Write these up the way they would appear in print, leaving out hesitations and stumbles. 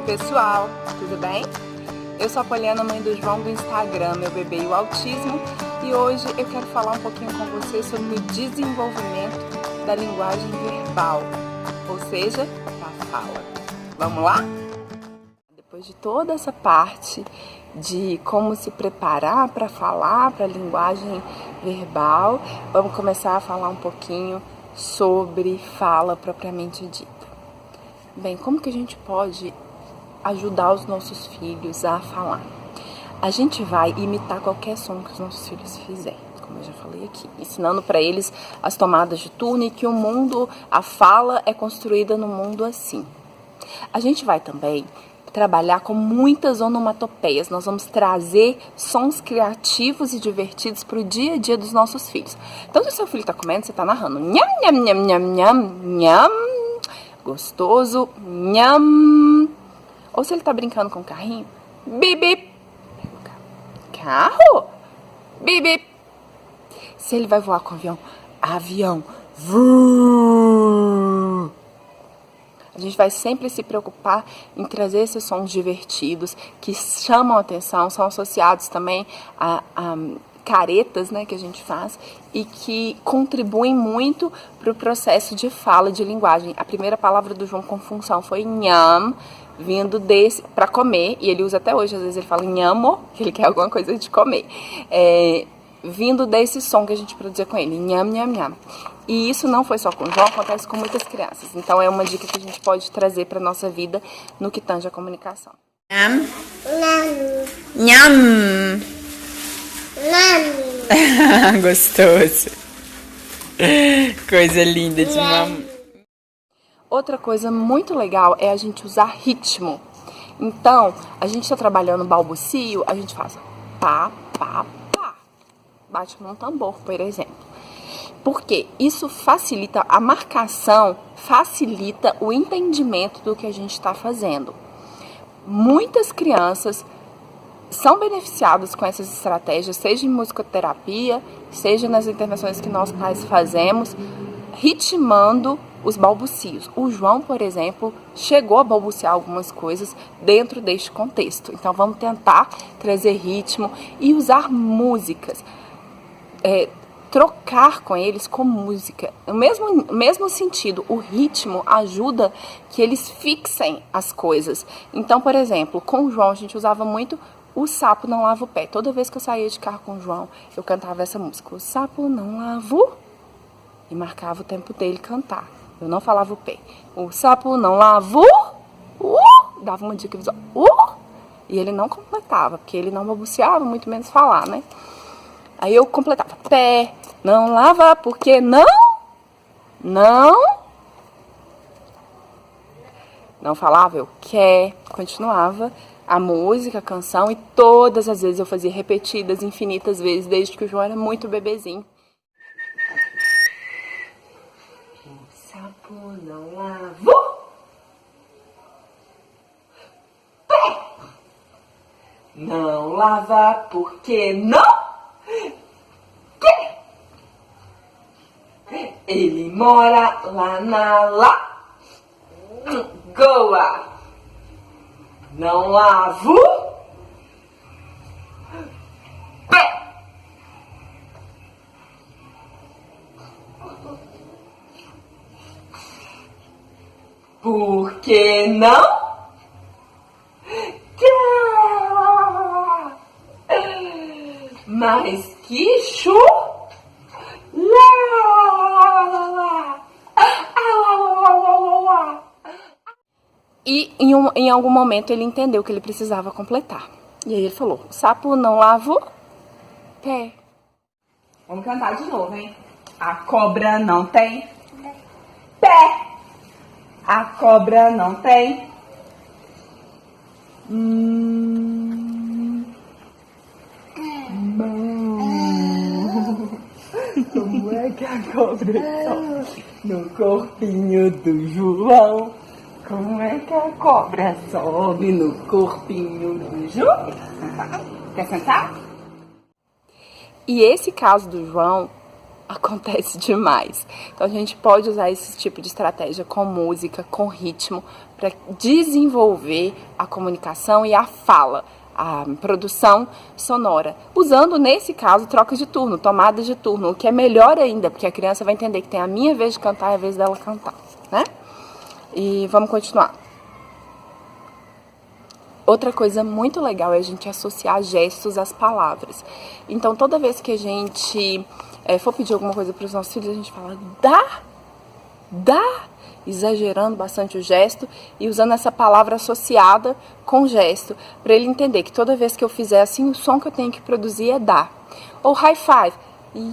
Pessoal, tudo bem? Eu sou a Poliana, mãe do João do Instagram, meu bebê e o autismo, e hoje eu quero falar um pouquinho com você sobre o desenvolvimento da linguagem verbal, ou seja, da fala. Vamos lá? Depois de toda essa parte de como se preparar para falar, para a linguagem verbal, vamos começar a falar um pouquinho sobre fala propriamente dita. Bem, como que a gente pode ajudar os nossos filhos a falar? A gente vai imitar qualquer som que os nossos filhos fizerem, como eu já falei aqui, ensinando para eles as tomadas de turno e que o mundo, a fala é construída no mundo assim. A gente vai também trabalhar com muitas onomatopeias. Nós vamos trazer sons criativos e divertidos para o dia a dia dos nossos filhos. Então, se o seu filho está comendo, você está narrando nham, nham, nham, nham, nham, nham, gostoso, nham. Ou se ele está brincando com o carrinho, bip, bip. Carro, bip, bip. Se ele vai voar com o avião, avião, vrr. A gente vai sempre se preocupar em trazer esses sons divertidos, que chamam a atenção, são associados também a caretas, né, que a gente faz, e que contribuem muito para o processo de fala, de linguagem. A primeira palavra do João com função foi nham, vindo desse, para comer, e ele usa até hoje, às vezes ele fala nhamo, que ele quer alguma coisa de comer. Vindo desse som que a gente produzia com ele, nham, nham, nham. E isso não foi só com o João, acontece com muitas crianças. Então é uma dica que a gente pode trazer para nossa vida no que tange a comunicação. Nham. Nham. Nham. Gostoso. Coisa linda de mamãe. Outra coisa muito legal é a gente usar ritmo. Então, a gente está trabalhando balbucio, a gente faz pá, pá, pá. Bate num tambor, por exemplo. Porque isso facilita a marcação, facilita o entendimento do que a gente está fazendo. Muitas crianças são beneficiadas com essas estratégias, seja em musicoterapia, seja nas intervenções que nós pais fazemos, ritmando os balbucios. O João, por exemplo, chegou a balbuciar algumas coisas dentro deste contexto. Então, vamos tentar trazer ritmo e usar músicas. Trocar com eles com música. No mesmo sentido, o ritmo ajuda que eles fixem as coisas. Então, por exemplo, com o João, a gente usava muito O Sapo Não Lava o Pé. Toda vez que eu saía de carro com o João, eu cantava essa música. O sapo não lava o... E marcava o tempo dele cantar. Eu não falava o pé. O sapo não lava o... Dava uma dica visual. E ele não completava, porque ele não balbuciava, muito menos falar, né? Aí eu completava. Pé, não lava, porque não falava, eu quer. Continuava a música, a canção, e todas as vezes eu fazia repetidas, infinitas vezes, desde que o João era muito bebezinho. O sapo não lava o pé. Não lava, porque não quer. Ele mora lá na lagoa. Não lavo pé. Porque não quer. Mas que E em algum momento ele entendeu que ele precisava completar. E aí ele falou, o sapo não lava o pé. Vamos cantar de novo, hein? A cobra não tem pé. A cobra não tem Como é que a cobra sobe no corpinho do João? Como é que a cobra sobe no corpinho do João? Quer sentar? E esse caso do João acontece demais. Então a gente pode usar esse tipo de estratégia com música, com ritmo, para desenvolver a comunicação e a fala, a produção sonora, usando nesse caso troca de turno, tomada de turno, o que é melhor ainda, porque a criança vai entender que tem a minha vez de cantar e a vez dela cantar, né? E vamos continuar. Outra coisa muito legal é a gente associar gestos às palavras. Então, toda vez que a gente for pedir alguma coisa para os nossos filhos, a gente fala dá, exagerando bastante o gesto e usando essa palavra associada com o gesto, para ele entender que toda vez que eu fizer assim, o som que eu tenho que produzir é dá. Ou high five,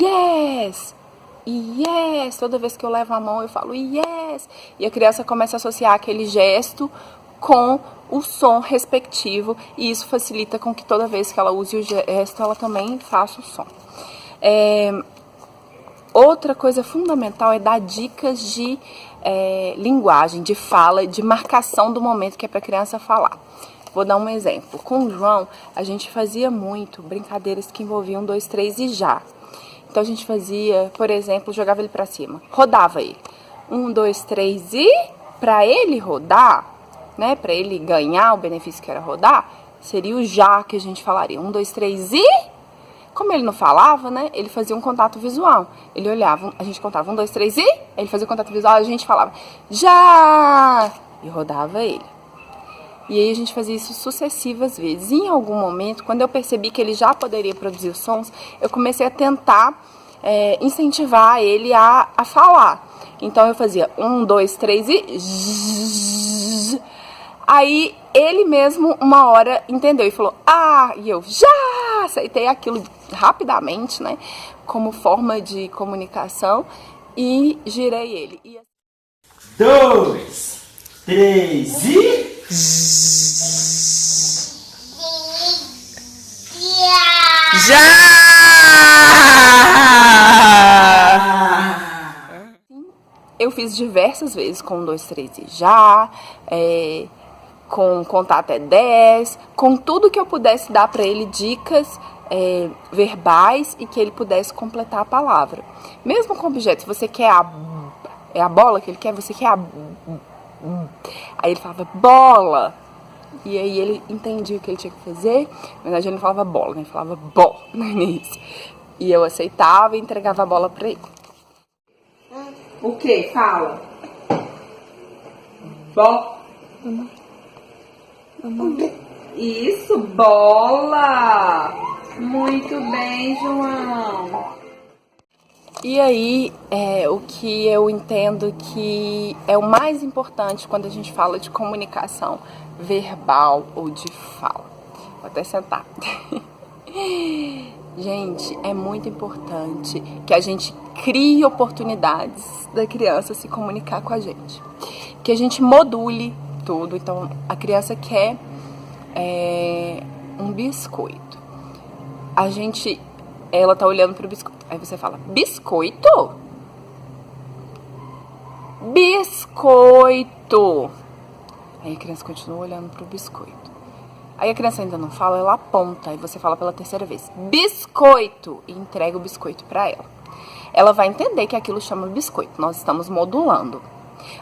yes, yes. Toda vez que eu levo a mão, eu falo yes. E a criança começa a associar aquele gesto com o som respectivo, e isso facilita com que toda vez que ela use o gesto, ela também faça o som. Outra coisa fundamental é dar dicas de linguagem, de fala, de marcação do momento que é para a criança falar. Vou dar um exemplo. Com o João, a gente fazia muito brincadeiras que envolviam 1, 2, 3 e já. Então a gente fazia, por exemplo, jogava ele para cima, rodava ele. 1, 2, 3 e para ele rodar, né, para ele ganhar o benefício que era rodar, seria o já que a gente falaria. 1, 2, 3 e... Como ele não falava, né, ele fazia um contato visual. Ele olhava, a gente contava 1, 2, 3 e... Ele fazia o contato visual, a gente falava já! E rodava ele. E aí a gente fazia isso sucessivas vezes. E em algum momento, quando eu percebi que ele já poderia produzir os sons, eu comecei a tentar incentivar ele a falar. Então eu fazia 1, 2, 3 e... Aí ele mesmo uma hora entendeu e falou e eu já aceitei aquilo rapidamente, né, como forma de comunicação, e girei ele. 2, 3 e... Já! Eu fiz diversas vezes com 1, 2, 3 e já, com contar até 10, com tudo que eu pudesse dar para ele, dicas verbais, e que ele pudesse completar a palavra. Mesmo com objetos, você quer a bola que ele quer, você quer aí ele falava bola, e aí ele entendia o que ele tinha que fazer. Na verdade ele não falava bola, né? Ele falava bó no início, e eu aceitava e entregava a bola para ele. O que? Fala. Bó. Isso, bola! Muito bem, João! E aí, o que eu entendo que é o mais importante quando a gente fala de comunicação verbal ou de fala. Vou até sentar. Gente, é muito importante que a gente crie oportunidades da criança se comunicar com a gente. Que a gente module tudo. Então, a criança quer um biscoito. Ela tá olhando pro biscoito. Aí você fala, biscoito? Biscoito! Aí a criança continua olhando pro biscoito. Aí a criança ainda não fala, ela aponta. Aí você fala pela terceira vez, biscoito! E entrega o biscoito pra ela. Ela vai entender que aquilo chama biscoito. Nós estamos modulando.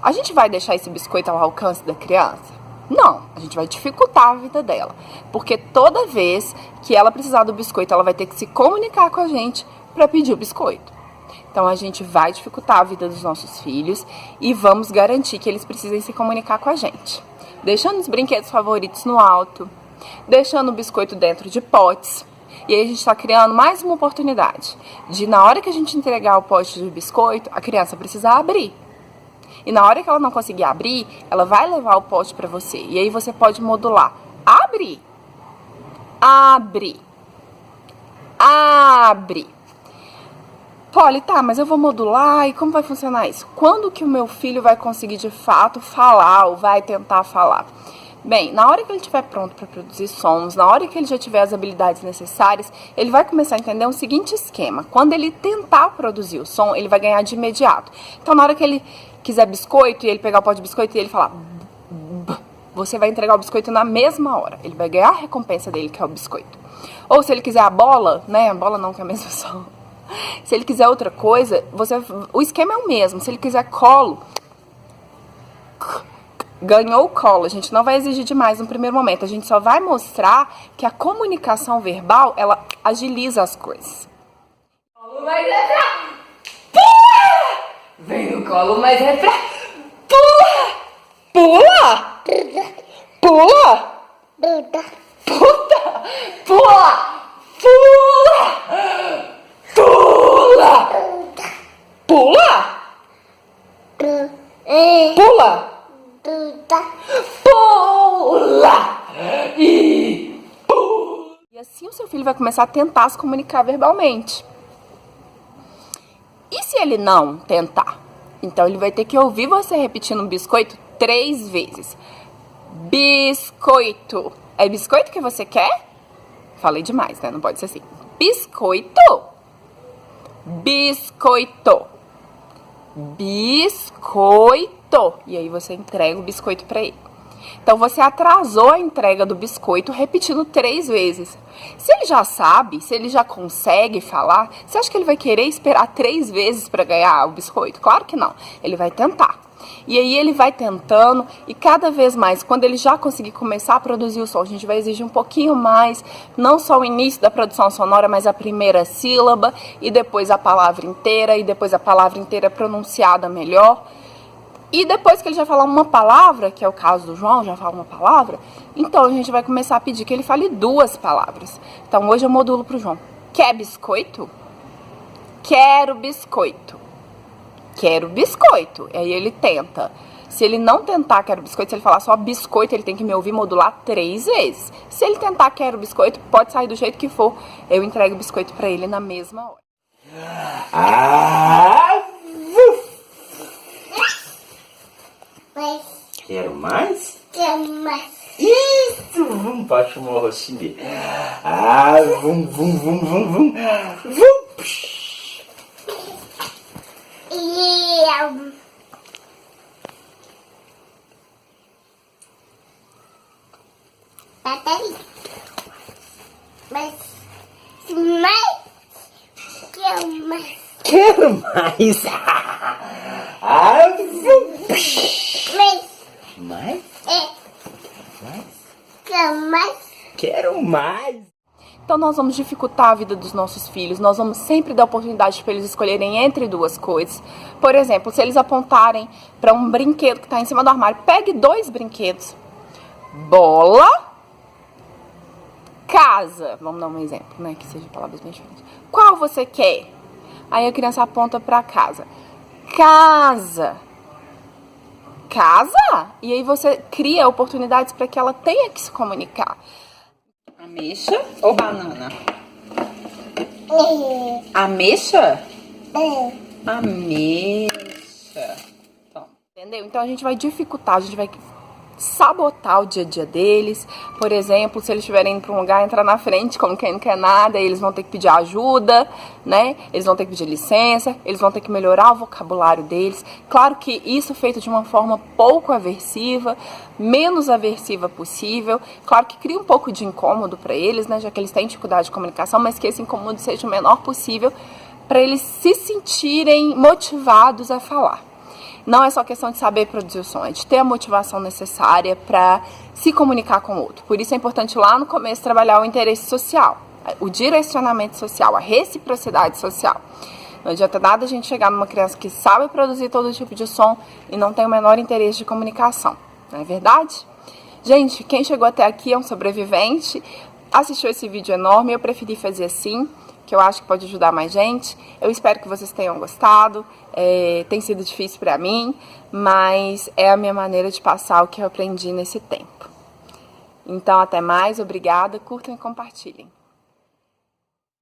A gente vai deixar esse biscoito ao alcance da criança? Não, a gente vai dificultar a vida dela. Porque toda vez que ela precisar do biscoito, ela vai ter que se comunicar com a gente para pedir o biscoito. Então a gente vai dificultar a vida dos nossos filhos e vamos garantir que eles precisem se comunicar com a gente. Deixando os brinquedos favoritos no alto, deixando o biscoito dentro de potes. E aí a gente está criando mais uma oportunidade de, na hora que a gente entregar o pote de biscoito, a criança precisa abrir. E na hora que ela não conseguir abrir, ela vai levar o pote para você. E aí você pode modular. Abre. Abre. Abre. Polly, tá, mas eu vou modular, e como vai funcionar isso? Quando que o meu filho vai conseguir de fato falar ou vai tentar falar? Bem, na hora que ele estiver pronto para produzir sons, na hora que ele já tiver as habilidades necessárias, ele vai começar a entender um seguinte esquema. Quando ele tentar produzir o som, ele vai ganhar de imediato. Então, na hora que ele quiser biscoito e ele pegar o pote de biscoito e ele falar você vai entregar o biscoito na mesma hora. Ele vai ganhar a recompensa dele, que é o biscoito. Ou se ele quiser a bola, né? A bola não, que é o mesmo som. Se ele quiser outra coisa, o esquema é o mesmo. Se ele quiser colo, ganhou o colo. A gente não vai exigir demais no primeiro momento. A gente só vai mostrar que a comunicação verbal, ela agiliza as coisas. Mas é pra... Pula! Vem no colo, mas é pra... Pula! Pula! Pula! Puta! Pula! Pula! Pula! Pula! Pula! Pula! E pula! E assim o seu filho vai começar a tentar se comunicar verbalmente. E se ele não tentar? Então ele vai ter que ouvir você repetindo biscoito 3 vezes. Biscoito. É biscoito que você quer? Falei demais, né? Não pode ser assim. Biscoito. Biscoito. Biscoito. E aí você entrega o biscoito pra ele. Então você atrasou a entrega do biscoito repetindo 3 vezes. Se ele já sabe, se ele já consegue falar, você acha que ele vai querer esperar 3 vezes para ganhar o biscoito? Claro que não. Ele vai tentar. E aí ele vai tentando e cada vez mais, quando ele já conseguir começar a produzir o som, a gente vai exigir um pouquinho mais, não só o início da produção sonora, mas a primeira sílaba e depois a palavra inteira e depois a palavra inteira pronunciada melhor. E depois que ele já falar uma palavra, que é o caso do João, já fala uma palavra, então a gente vai começar a pedir que ele fale 2 palavras. Então hoje eu modulo pro João. Quer biscoito? Quero biscoito. Quero biscoito. Aí ele tenta. Se ele não tentar quero biscoito, se ele falar só biscoito, ele tem que me ouvir modular 3 vezes. Se ele tentar quero biscoito, pode sair do jeito que for. Eu entrego o biscoito pra ele na mesma hora. Quero mais? Quero mais. Isso! Vum, baixa o rostinho dele. Vum, vum, vum, vum, vum. Vum. Peraí. Mas quero mais. Quero mais. Vum. Mais? Mais? Quero mais. Quero mais. Então nós vamos dificultar a vida dos nossos filhos, nós vamos sempre dar oportunidade para eles escolherem entre 2 coisas. Por exemplo, se eles apontarem para um brinquedo que está em cima do armário, pegue 2 brinquedos. Bola, casa. Vamos dar um exemplo, né, que seja palavras bem diferentes. Qual você quer? Aí a criança aponta para casa. Casa. Casa? E aí você cria oportunidades para que ela tenha que se comunicar. Ameixa ou banana? Ameixa? Ameixa. Entendeu? Então a gente vai dificultar, a gente vai sabotar o dia a dia deles. Por exemplo, se eles estiverem indo para um lugar, entrar na frente como quem não quer nada, eles vão ter que pedir ajuda, né? Eles vão ter que pedir licença, eles vão ter que melhorar o vocabulário deles. Claro que isso feito de uma forma pouco aversiva, menos aversiva possível. Claro que cria um pouco de incômodo para eles, né? Já que eles têm dificuldade de comunicação, mas que esse incômodo seja o menor possível para eles se sentirem motivados a falar. Não é só questão de saber produzir o som, é de ter a motivação necessária para se comunicar com o outro. Por isso é importante lá no começo trabalhar o interesse social, o direcionamento social, a reciprocidade social. Não adianta nada a gente chegar numa criança que sabe produzir todo tipo de som e não tem o menor interesse de comunicação, não é verdade? Gente, quem chegou até aqui é um sobrevivente, assistiu esse vídeo enorme, eu preferi fazer assim, que eu acho que pode ajudar mais gente. Eu espero que vocês tenham gostado. Tem sido difícil para mim, mas é a minha maneira de passar o que eu aprendi nesse tempo. Então, até mais, obrigada, curtam e compartilhem.